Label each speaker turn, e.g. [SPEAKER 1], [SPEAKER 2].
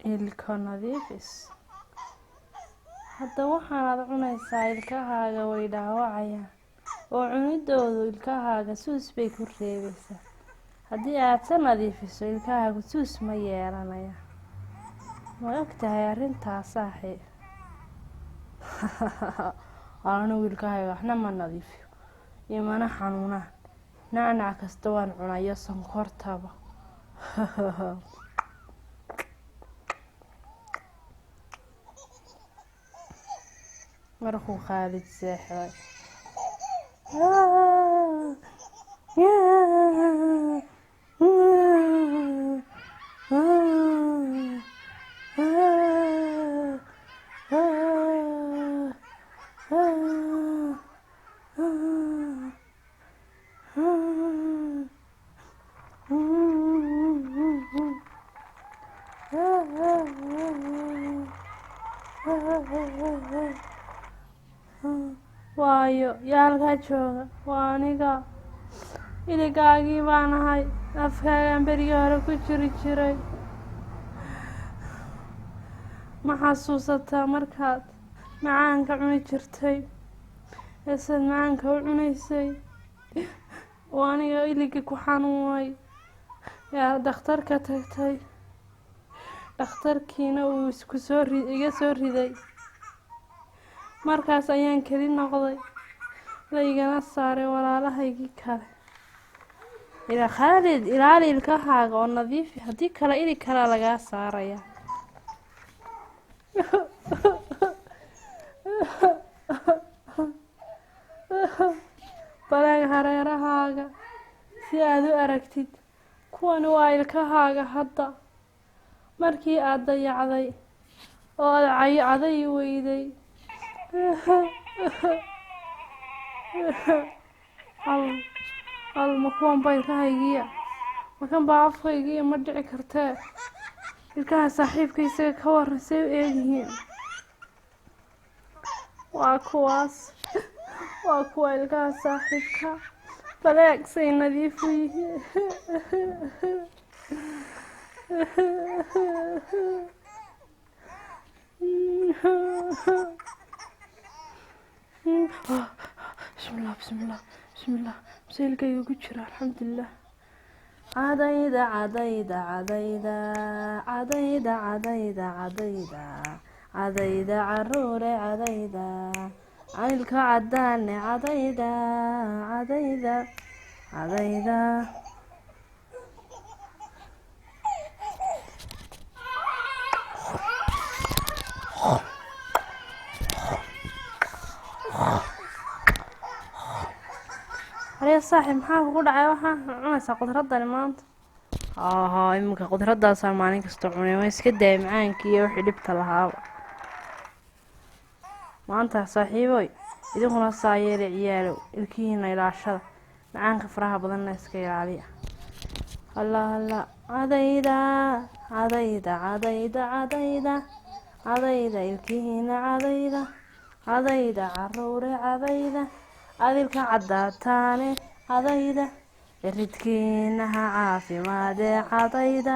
[SPEAKER 1] ilka nadiifis. Hadda waxaad cunaysaa ilkahaaga way dhaawacayaan oo cunidoodu ilkahaaga suus bay ku reebaysaa. Haddii aad ka nadiifiso ilkahaagu suus ma yeelanayaan. Ma ogtahay arrintaas saaxiib? Anigu ilkahayga waxna ma nadiifiyo imana xanuunaan. Nacnac kasta waan cunayo sonkortaba. markuu Khalid seexday waayo yaalka jooga waa aniga iligaagii baan ahay afkaagan berigii hore ku jiri jiray. ma xasuusataa markaad macaanka cuni jirtay eesaad macaanka u cunaysay waa aniga iligii ku xanuunay yaa dhakhtarka tagtay dhakhtarkiina uu iga soo riday. markaas ayaan keli noqday la igana saaray walaalahaygii kale. ila Khalid ilaali ilkahaaga oo nadiifi haddii kale ilig kale lagaa saaraya. balaag hareerahaaga si aad u aragtid kuwan waa ilkahaaga hadda markii aad dayacday oo aad caday weyday. ma kuwan baa ilkahaygiya makan baa afkaygiya ma dhici kartee ilkaha saaxiibka isaga ka waran say u eegyihiin. waa kuwa ilkaha saaxiibka balaag say nadiif u yihiin. bismillah masaylkayga ku jira alxamdulilah. cadayda caruure caylka cadaane cadayda. Hariya saaxiib maxaa kugu dhacay waxaan cunaysaa qudradani maanta? iminka qudradaasaan maalin kasta cunay waan iska daayay macaankii iyo wixii dhibta lahaaba. maanta saaxiiboy idinkuna saa yeelay ciyaalow ilkihiina ilaashada macaanka faraha badanna iska ilaaliya. alla cadayda ilkihiina cadayda caruure cadayda adilka cadaataane cadayda iridkiinaha caafimaadee cadayda